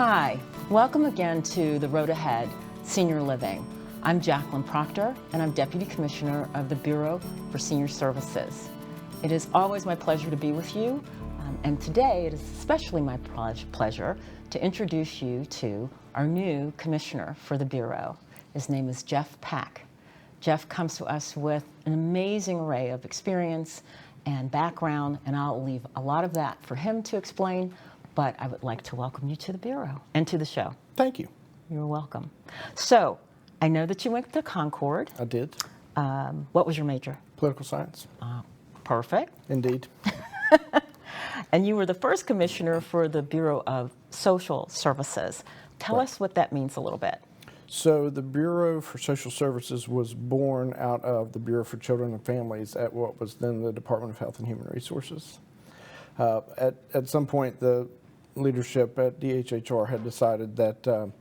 Hi, welcome again to The Road Ahead Senior Living. I'm Jacqueline Proctor, and I'm Deputy Commissioner of the Bureau for Senior Services. It is always my pleasure to be with you, and today it is especially my pleasure to introduce you to our new Commissioner for the Bureau. His name is Jeff Pack. Jeff comes to us with an amazing array of experience and background, and I'll leave a lot of that for him to explain, but I would like to welcome you to the Bureau and to the show. Thank you. You're welcome. So, I know that you went to Concord. I did. What was your major? Political science. Perfect. Indeed. And you were the first commissioner for the Bureau of Social Services. Tell us what that means a little bit. So the Bureau for Social Services was born out of the Bureau for Children and Families at what was then the Department of Health and Human Resources. At some point, the leadership at DHHR had decided that the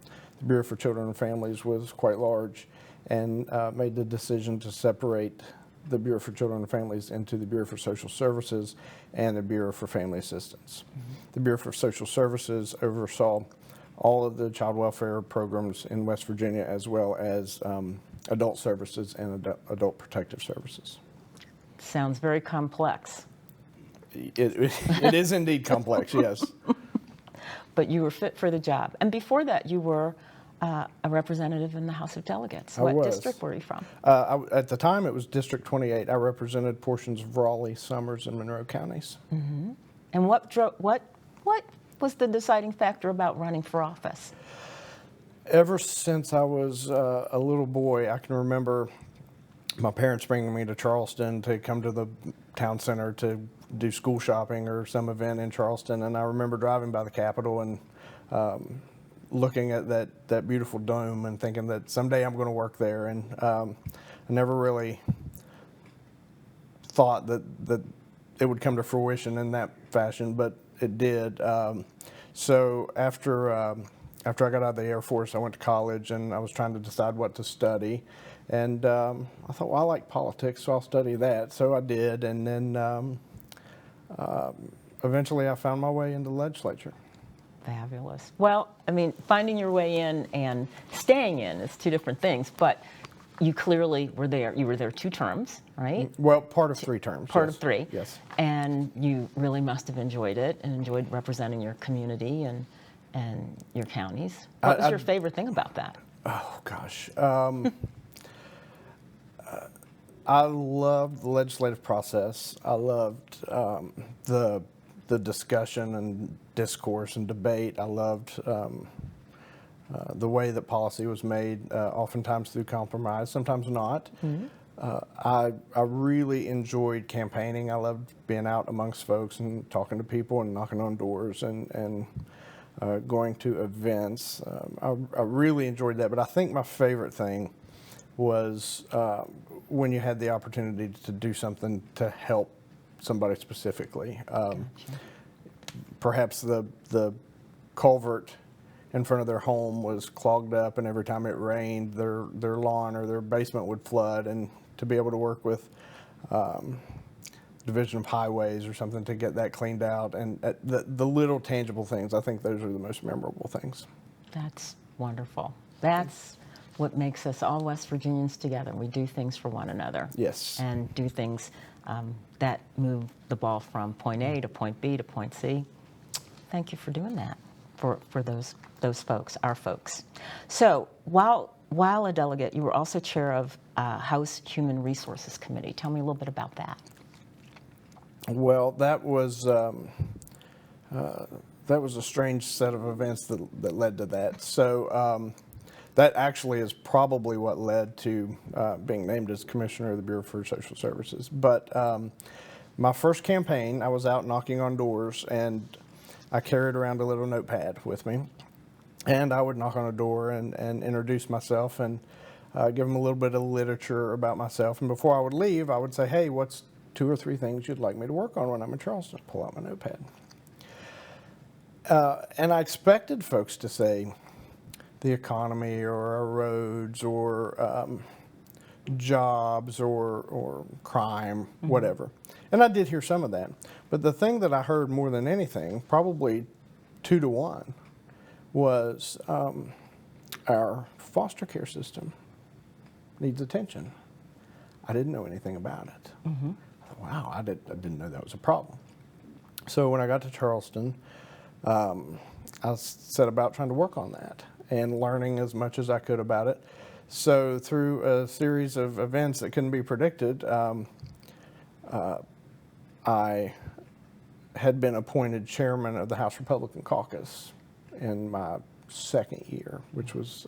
Bureau for Children and Families was quite large and made the decision to separate the Bureau for Children and Families into the Bureau for Social Services and the Bureau for Family Assistance. Mm-hmm. The Bureau for Social Services oversaw all of the child welfare programs in West Virginia, as well as adult services and adult protective services. Sounds very complex. It is indeed complex, yes. But you were fit for the job. And before that, you were a representative in the House of Delegates. What district were you from? At the time, it was District 28. I represented portions of Raleigh, Summers, and Monroe counties. Mm-hmm. And what was the deciding factor about running for office? Ever since I was a little boy, I can remember my parents bringing me to Charleston to come to the town center to do school shopping or some event in Charleston. And I remember driving by the Capitol and looking at that beautiful dome and thinking that someday I'm going to work there. And I never really thought that it would come to fruition in that fashion, but it did. So after I got out of the Air Force, I went to college and I was trying to decide what to study. And I thought, well, I like politics, so I'll study that. So I did. And then eventually I found my way into the legislature. Fabulous. Well, I mean, finding your way in and staying in is two different things, but you clearly were there. You were there 2 terms, right? Well, part of 3 terms. Part of 3. Yes. And you really must have enjoyed it and enjoyed representing your community and your counties. What was your favorite thing about that? Oh, gosh. I loved the legislative process. I loved the discussion and discourse and debate. I loved the way that policy was made, oftentimes through compromise, sometimes not. Mm-hmm. I really enjoyed campaigning. I loved being out amongst folks and talking to people and knocking on doors and going to events. I really enjoyed that. But I think my favorite thing was when you had the opportunity to do something to help somebody specifically. Gotcha. Perhaps the culvert in front of their home was clogged up, and every time it rained, their lawn or their basement would flood, and to be able to work with Division of Highways or something to get that cleaned out, and the little tangible things, I think those are the most memorable things. That's wonderful. That's what makes us all West Virginians together. We do things for one another. Yes. And do things that move the ball from point A to point B to point C. Thank you for doing that for those folks, our folks. So while a delegate, you were also chair of House Human Resources Committee. Tell me a little bit about that. Well, that was a strange set of events that led to that. So that actually is probably what led to being named as Commissioner of the Bureau for Social Services. But my first campaign, I was out knocking on doors, and I carried around a little notepad with me. And I would knock on a door and introduce myself and give them a little bit of literature about myself. And before I would leave, I would say, hey, what's 2 or 3 things you'd like me to work on when I'm in Charleston? Pull out my notepad. And I expected folks to say the economy or our roads or jobs or crime, whatever. And I did hear some of that. But the thing that I heard more than anything, probably 2 to 1, was our foster care system needs attention. I didn't know anything about it. I thought, wow, I didn't know that was a problem. So when I got to Charleston, I set about trying to work on that and learning as much as I could about it. So through a series of events that couldn't be predicted, I had been appointed chairman of the House Republican Caucus in my second year, which was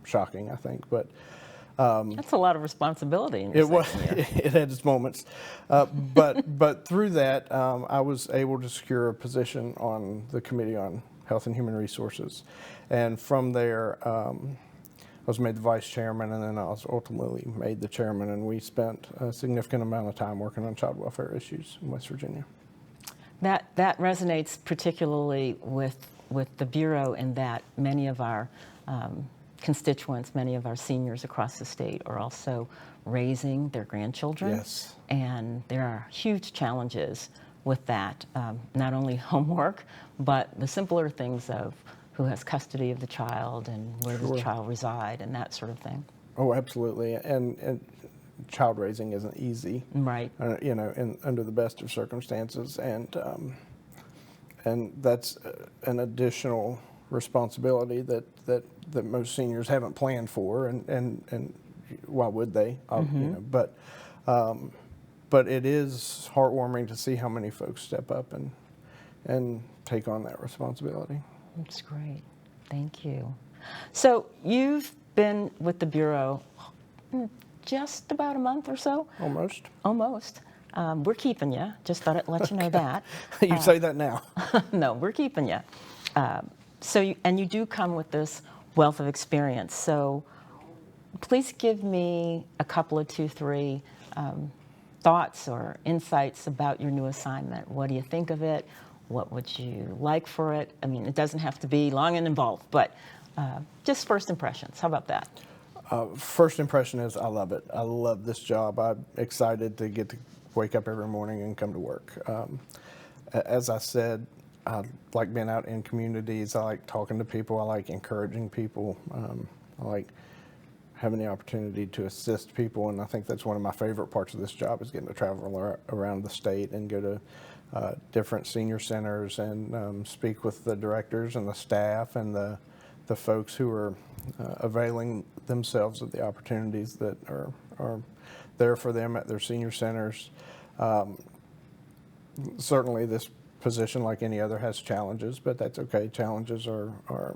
shocking, I think, but That's a lot of responsibility in your it was. second year. It had its moments, but through that, I was able to secure a position on the Committee on Health and Human Resources, and from there, I was made the vice chairman, and then I was ultimately made the chairman. And we spent a significant amount of time working on child welfare issues in West Virginia. That resonates particularly with the Bureau in that many of our constituents, many of our seniors across the state are also raising their grandchildren. Yes. And there are huge challenges with that, not only homework, but the simpler things of who has custody of the child and where does the child reside and that sort of thing. Oh, absolutely. And child raising isn't easy. Right. You know, under the best of circumstances, and that's an additional responsibility that most seniors haven't planned for, and why would they? You know, but it is heartwarming to see how many folks step up and take on that responsibility. That's great. Thank you. So you've been with the Bureau just about a month or so? Almost. Almost. We're keeping you. Just thought I'd let you know that. You say that now. No, we're keeping you. So you do come with this wealth of experience. So please give me a couple of 2, 3 thoughts or insights about your new assignment. What do you think of it? What would you like for it? I mean, it doesn't have to be long and involved, but just first impressions. How about that? First impression is I love it. I love this job. I'm excited to get to wake up every morning and come to work. As I said, I like being out in communities. I like talking to people. I like encouraging people. I like having the opportunity to assist people, and I think that's one of my favorite parts of this job is getting to travel around the state and go to different senior centers and speak with the directors and the staff and the folks who are availing themselves of the opportunities that are there for them at their senior centers. Certainly this position, like any other, has challenges, but that's okay. Challenges are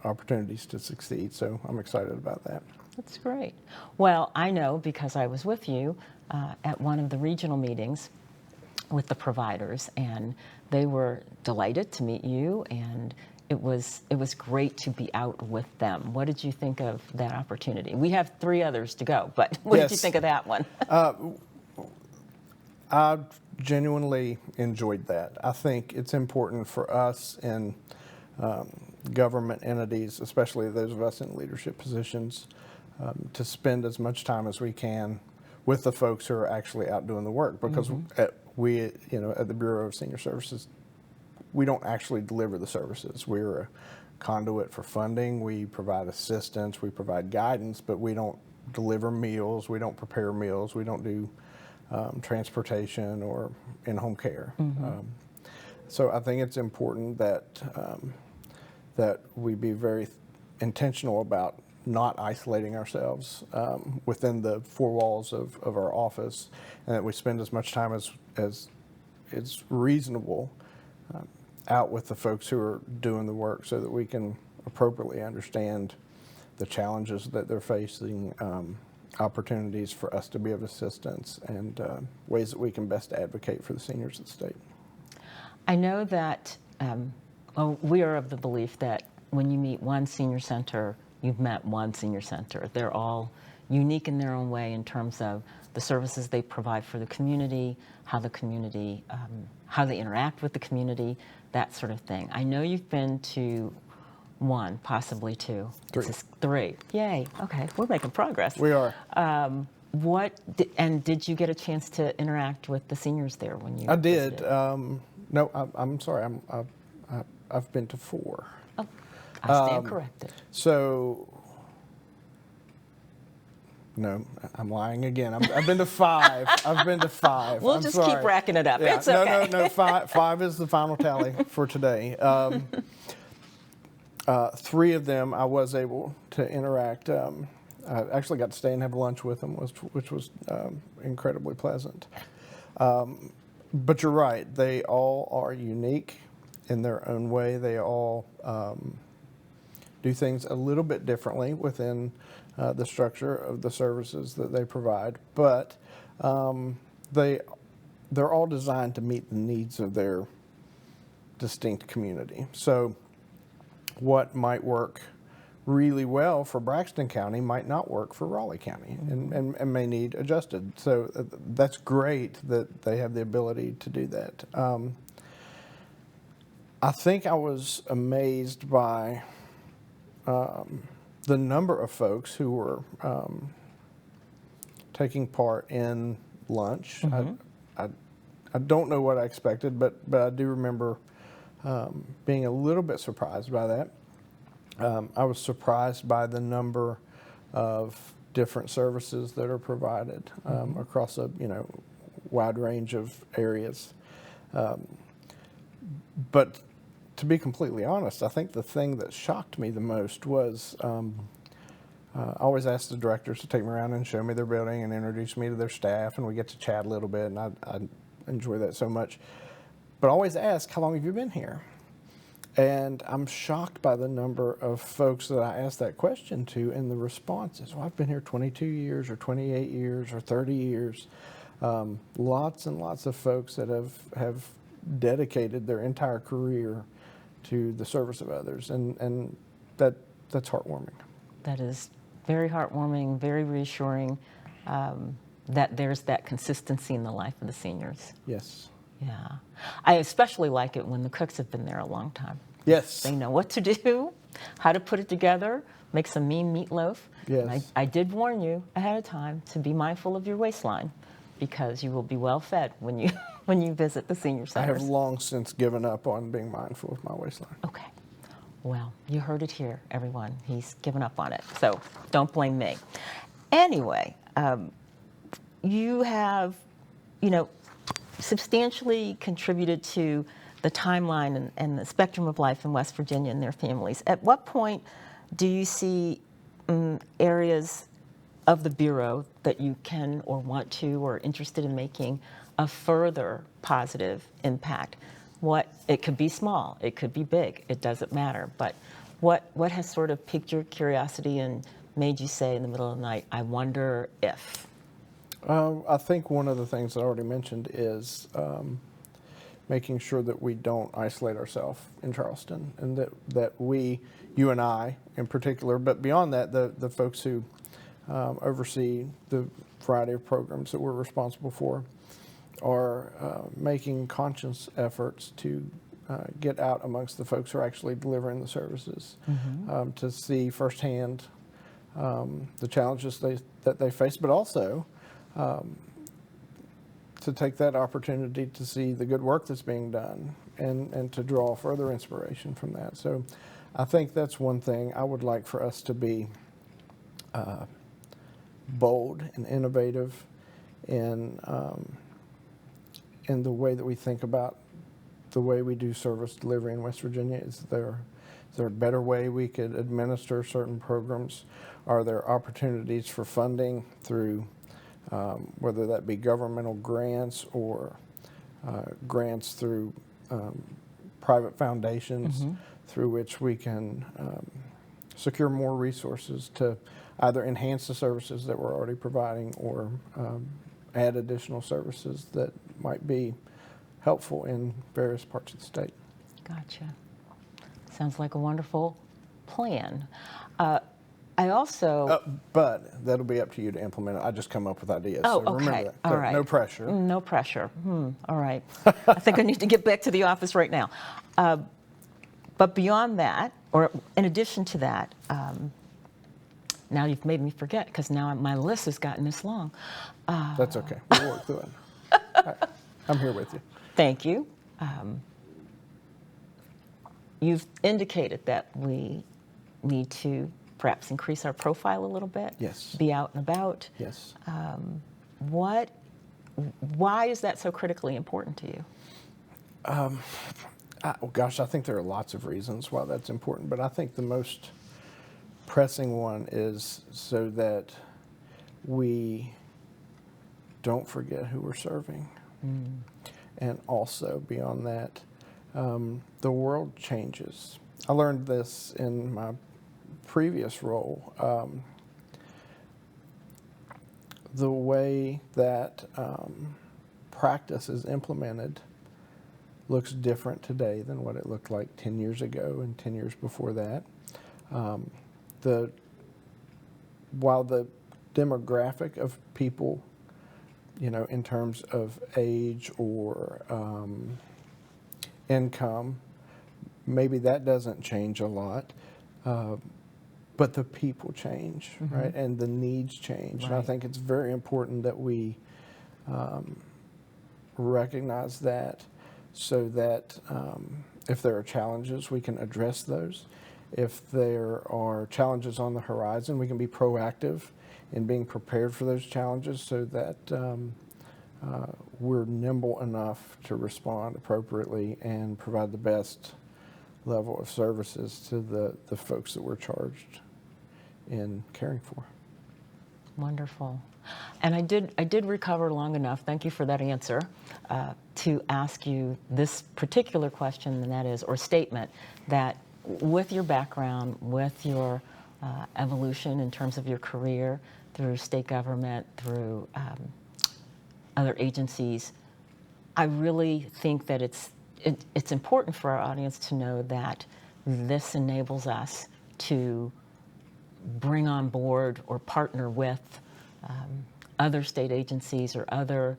opportunities to succeed, so I'm excited about that. That's great. Well, I know because I was with you at one of the regional meetings with the providers, and they were delighted to meet you, and it was great to be out with them. What did you think of that opportunity? We have 3 others to go, but what did you think of that one? I genuinely enjoyed that. I think it's important for us in government entities, especially those of us in leadership positions, to spend as much time as we can with the folks who are actually out doing the work, because at the Bureau of Senior Services, we don't actually deliver the services. We're a conduit for funding. We provide assistance. We provide guidance, but we don't deliver meals. We don't prepare meals. We don't do transportation or in-home care. So I think it's important that we be very intentional about not isolating ourselves within the 4 walls of our office, and that we spend as much time as is reasonable out with the folks who are doing the work, so that we can appropriately understand the challenges that they're facing, opportunities for us to be of assistance, and ways that we can best advocate for the seniors of the state. I know that we are of the belief that when you meet one senior center, you've met one senior center. They're all unique in their own way in terms of the services they provide for the community, how the community, how they interact with the community, that sort of thing. I know you've been to 1, possibly 2. 3. This is 3. Yay. Okay, we're making progress. We are. Did you get a chance to interact with the seniors there when you? I did. visited? No, I'm sorry. I've been to 4. Oh. I stand corrected. So, no, I'm lying again. I've been to 5. I've been to 5. We'll I'm just sorry. keep racking it up. Yeah, It's okay. No. 5 is the final tally for today. 3 of them I was able to interact. I actually got to stay and have lunch with them, which was incredibly pleasant. But you're right; they all are unique in their own way. They all do things a little bit differently within the structure of the services that they provide, but they're all designed to meet the needs of their distinct community. So what might work really well for Braxton County might not work for Raleigh County, and may need adjusted. So that's great that they have the ability to do that. I think I was amazed by the number of folks who were taking part in lunch. I don't know what I expected, but I do remember being a little bit surprised by that. I was surprised by the number of different services that are provided across a wide range of areas. But to be completely honest, I think the thing that shocked me the most was I always ask the directors to take me around and show me their building and introduce me to their staff, and we get to chat a little bit, and I enjoy that so much. But I always ask, how long have you been here? And I'm shocked by the number of folks that I asked that question to, and the responses. Well, I've been here 22 years or 28 years or 30 years. Lots and lots of folks that have dedicated their entire career to the service of others, and that's heartwarming. That is very heartwarming, very reassuring that there's that consistency in the life of the seniors. Yes. Yeah. I especially like it when the cooks have been there a long time. Yes. They know what to do, how to put it together, make some mean meatloaf. Yes. And I did warn you ahead of time to be mindful of your waistline, because you will be well fed when you when you visit the senior I centers. have long since given up on being mindful of my waistline. Okay. Well, you heard it here, everyone. He's given up on it. So don't blame me. Anyway, you have, substantially contributed to the timeline and the spectrum of life in West Virginia and their families. At what point do you see areas of the Bureau that you can or want to or are interested in making a further positive impact? It could be small, it could be big, it doesn't matter, but what has sort of piqued your curiosity and made you say in the middle of the night, I wonder if? I think one of the things I already mentioned is making sure that we don't isolate ourselves in Charleston, and that we, you and I in particular, but beyond that, the folks who oversee the variety of programs that we're responsible for, are making conscious efforts to get out amongst the folks who are actually delivering the services, to see firsthand the challenges that they face, but also to take that opportunity to see the good work that's being done and to draw further inspiration from that. So I think that's one thing I would like for us to be bold and innovative in the way that we think about the way we do service delivery in West Virginia. Is there a better way we could administer certain programs? Are there opportunities for funding through whether that be governmental grants or grants through private foundations, through which we can secure more resources to either enhance the services that we're already providing or add additional services that might be helpful in various parts of the state. Gotcha. Sounds like a wonderful plan. I also... but that'll be up to you to implement it. I just come up with ideas. Oh, so remember okay. that. All So right. No pressure. No pressure. All right. I think I need to get back to the office right now. But beyond that, or in addition to that, now you've made me forget, because now my list has gotten this long. That's okay. We'll work through it. I'm here with you. Thank you. You've indicated that we need to perhaps increase our profile a little bit. Yes. Be out and about. Yes. Why is that so critically important to you? Gosh, I think there are lots of reasons why that's important, but I think the most pressing one is so that we don't forget who we're serving. And also beyond that, the world changes. I learned this in my previous role. The way that practice is implemented looks different today than what it looked like 10 years ago and 10 years before that. While the demographic of people, in terms of age or income, maybe that doesn't change a lot, but the people change, right? And the needs change. Right. And I think it's very important that we recognize that so that if there are challenges, we can address those. If there are challenges on the horizon, we can be proactive in being prepared for those challenges so that we're nimble enough to respond appropriately and provide the best level of services to the folks that we're charged in caring for. Wonderful. And I did recover long enough, thank you for that answer, to ask you this particular question, and that is, or statement, that with your background, with your evolution in terms of your career through state government, through other agencies, I really think that it's important for our audience to know that this enables us to bring on board or partner with other state agencies or other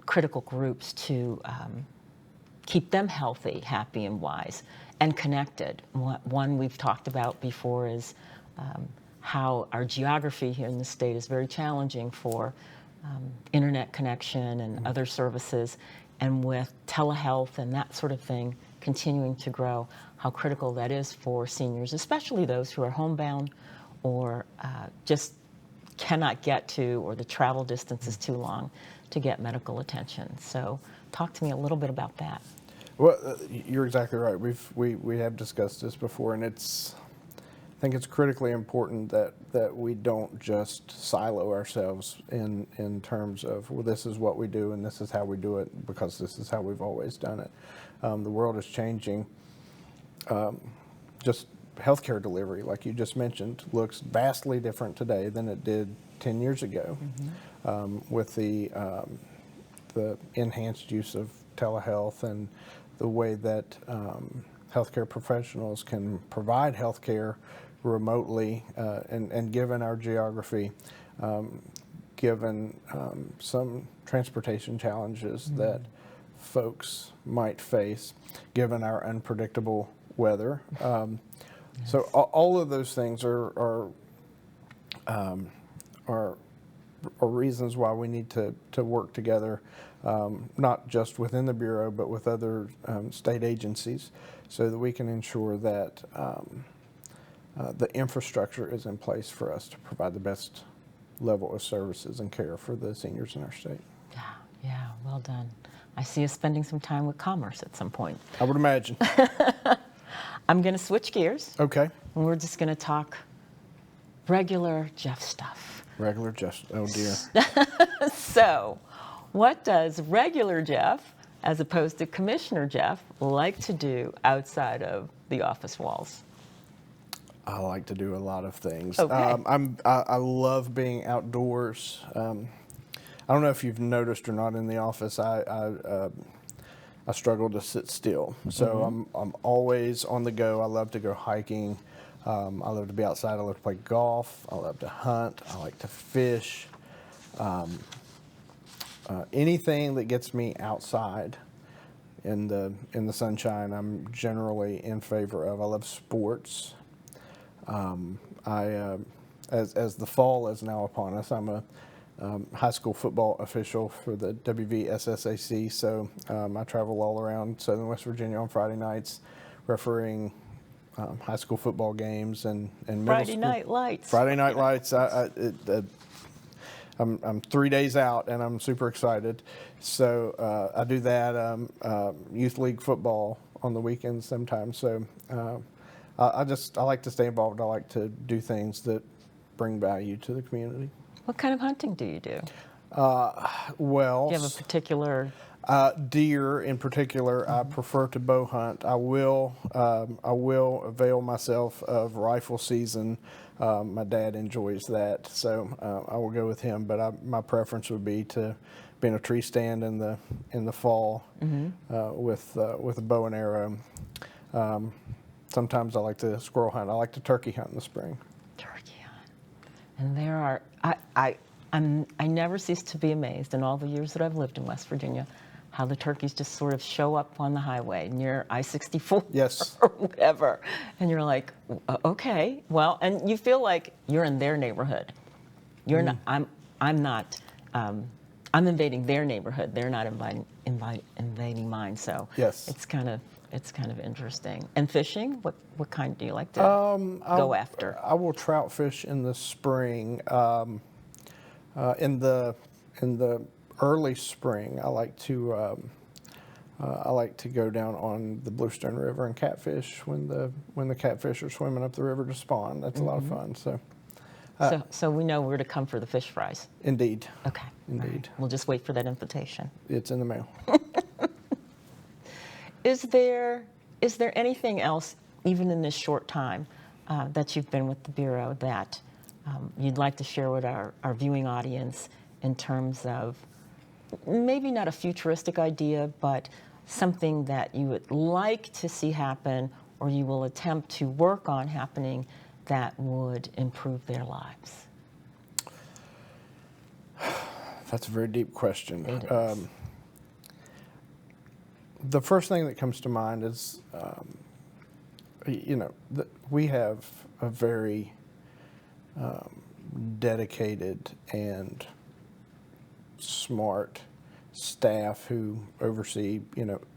critical groups to keep them healthy, happy, and wise, and connected. One we've talked about before is how our geography here in the state is very challenging for internet connection and other services, and with telehealth and that sort of thing continuing to grow, how critical that is for seniors, especially those who are homebound or just cannot get to, or the travel distance is too long to get medical attention. So talk to me a little bit about that. Well, you're exactly right. We have discussed this before, and I think it's critically important that we don't just silo ourselves in terms of, well, this is what we do and this is how we do it because this is how we've always done it. The world is changing. Just healthcare delivery, like you just mentioned, looks vastly different today than it did 10 years ago, with the enhanced use of telehealth and the way that healthcare professionals can provide healthcare remotely, and given our geography, given some transportation challenges that folks might face, given our unpredictable weather. So all of those things are reasons why we need to work together, not just within the Bureau, but with other state agencies, so that we can ensure that the infrastructure is in place for us to provide the best level of services and care for the seniors in our state. Yeah, well done. I see us spending some time with Commerce at some point. I would imagine. I'm going to switch gears. Okay. And we're just going to talk regular Jeff stuff. Regular Jeff, oh dear. So, what does regular Jeff, as opposed to Commissioner Jeff, like to do outside of the office walls? I like to do a lot of things. Okay. I love being outdoors. I don't know if you've noticed or not in the office, I struggle to sit still. So I'm always on the go. I love to go hiking. I love to be outside. I love to play golf. I love to hunt. I like to fish. Anything that gets me outside in the sunshine, I'm generally in favor of. I love sports. As the fall is now upon us, I'm a high school football official for the WVSSAC, so I travel all around Southern West Virginia on Friday nights, refereeing high school football games and middle Friday school. Night Lights. Friday Night Lights. I'm 3 days out, and I'm super excited. So I do that. Youth league football on the weekends sometimes. So I like to stay involved. I like to do things that bring value to the community. What kind of hunting do you do? Well, Do you have a particular? deer in particular, I prefer to bow hunt. I will avail myself of rifle season. My dad enjoys that, so I will go with him. But my preference would be to be in a tree stand in the fall with a bow and arrow. Sometimes I like to squirrel hunt. I like to turkey hunt in the spring. Turkey hunt. And there are, I never cease to be amazed in all the years that I've lived in West Virginia, how the turkeys just sort of show up on the highway near I-64 Yes. or whatever. And you're like, okay, well, and you feel like you're in their neighborhood. You're not, I'm not, I'm invading their neighborhood. They're not invading mine. So Yes. it's kind of interesting. And fishing, what kind do you like to go after? I will trout fish in the spring. In the early spring, I like to go down on the Bluestone River and catfish when the catfish are swimming up the river to spawn. That's a lot of fun. So, So we know where to come for the fish fries. indeed, Okay. Indeed. All right. We'll just wait for that invitation. it's in the mail. Is there anything else, even in this short time that you've been with the Bureau, that you'd like to share with our viewing audience in terms of maybe not a futuristic idea, but something that you would like to see happen or you will attempt to work on happening that would improve their lives? That's a very deep question. It is. The first thing that comes to mind is, we have a very dedicated and smart staff who oversee,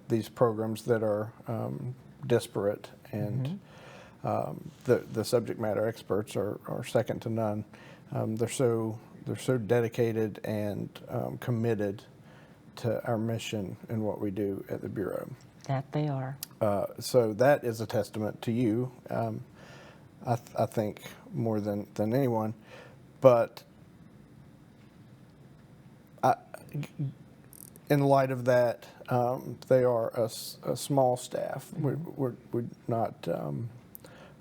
these programs that are disparate, and the subject matter experts are second to none. They're so dedicated and committed to our mission and what we do at the Bureau. That they are. So that is a testament to you, I think, more than anyone. But in light of that, they are a small staff. We're not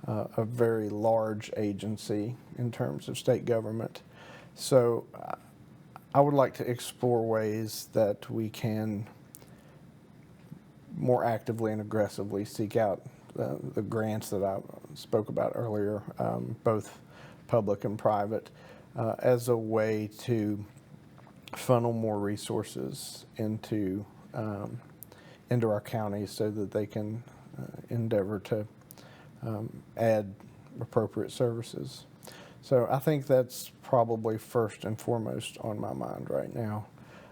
a very large agency in terms of state government. So I would like to explore ways that we can more actively and aggressively seek out the grants that I spoke about earlier, both public and private, as a way to funnel more resources into our counties so that they can endeavor to add appropriate services. So I think that's probably first and foremost on my mind right now.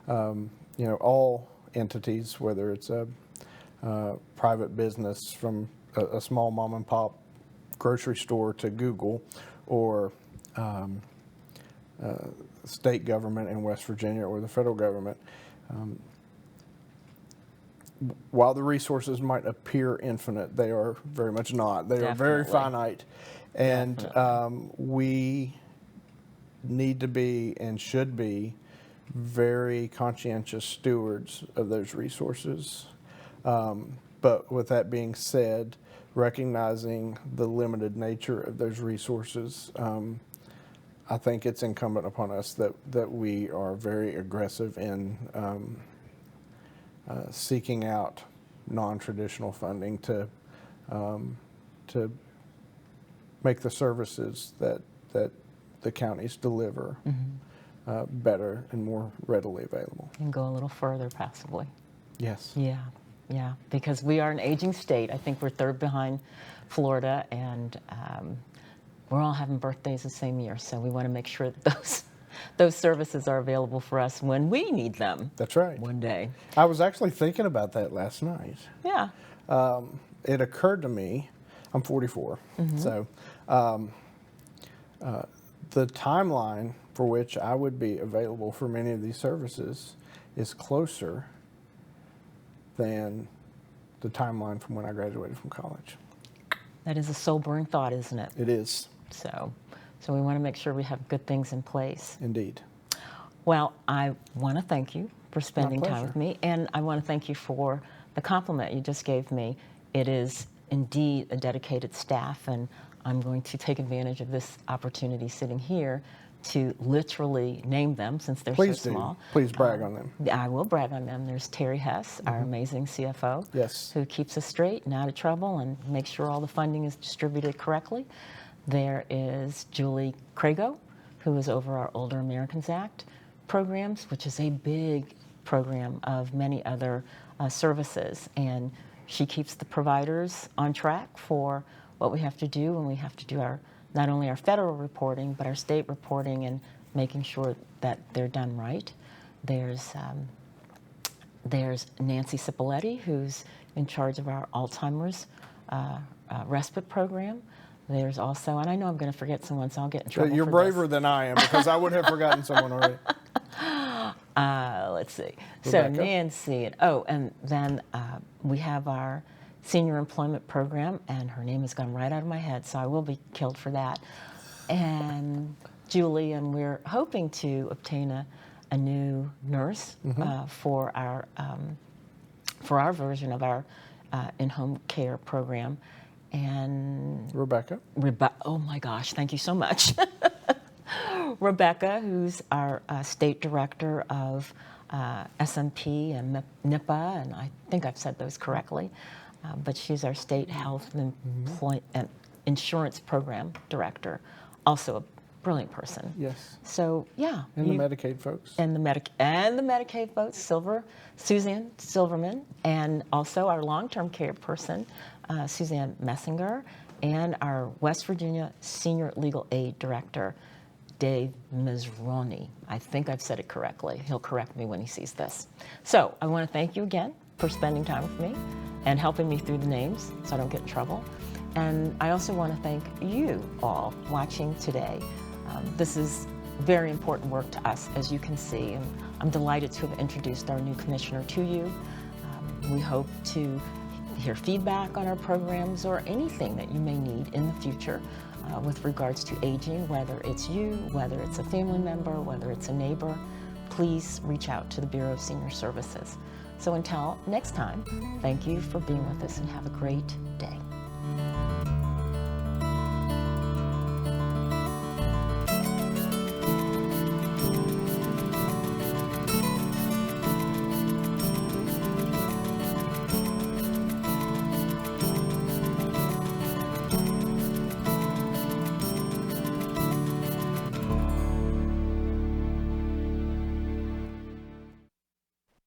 All entities, whether it's a private business from a small mom and pop grocery store to Google, or state government in West Virginia or the federal government, while the resources might appear infinite, they are very much not. They are very finite. And we need to be and should be very conscientious stewards of those resources. But with that being said, recognizing the limited nature of those resources, I think it's incumbent upon us that we are very aggressive in seeking out non-traditional funding to make the services that the counties deliver better and more readily available. And go a little further, possibly. Yes. Yeah, because we are an aging state. I think we're third behind Florida, and we're all having birthdays the same year, so we want to make sure that those services are available for us when we need them. That's right. One day. I was actually thinking about that last night. Yeah. It occurred to me, I'm 44. So the timeline for which I would be available for many of these services is closer than the timeline from when I graduated from college. That is a sobering thought, isn't it? It is, So we want to make sure we have good things in place. indeed. Well, I want to thank you for spending time pleasure. with me, and I want to thank you for the compliment you just gave me. It is indeed a dedicated staff, and I'm going to take advantage of this opportunity sitting here to literally name them since they're Please so do. small. Please brag on them. I will brag on them. There's Terry Hess, our amazing CFO, Yes. who keeps us straight and out of trouble and makes sure all the funding is distributed correctly. There is Julie Crago, who is over our Older Americans Act programs, which is a big program of many other services. And she keeps the providers on track for what we have to do, and we have to do our not only our federal reporting, but our state reporting and making sure that they're done right. There's Nancy Cipoletti, who's in charge of our Alzheimer's respite program. There's also, and I know I'm going to forget someone, so I'll get in trouble You're for braver this. than I am, because I would have forgotten someone already. Let's see. So Rebecca? Nancy, and then we have our senior employment program, and her name has gone right out of my head, so I will be killed for that. And Julie, and we're hoping to obtain a new nurse for our version of our in-home care program. And Rebecca? oh my gosh, thank you so much. Rebecca, who's our state director of SMP and NIPA, and I think I've said those correctly, but she's our state health and insurance program director, also a brilliant person. Yes. So yeah. And the Medicaid folks. And the Medicaid folks, Suzanne Silverman, and also our long-term care person, Suzanne Messinger, and our West Virginia Senior Legal Aid Director, Dave Mizroni. I think I've said it correctly. He'll correct me when he sees this. So I want to thank you again for spending time with me and helping me through the names so I don't get in trouble. And I also want to thank you all watching today. This is very important work to us, as you can see, and I'm delighted to have introduced our new commissioner to you. We hope to hear feedback on our programs or anything that you may need in the future with regards to aging, whether it's you, whether it's a family member, whether it's a neighbor. Please reach out to the Bureau of Senior Services. So until next time, thank you for being with us and have a great day.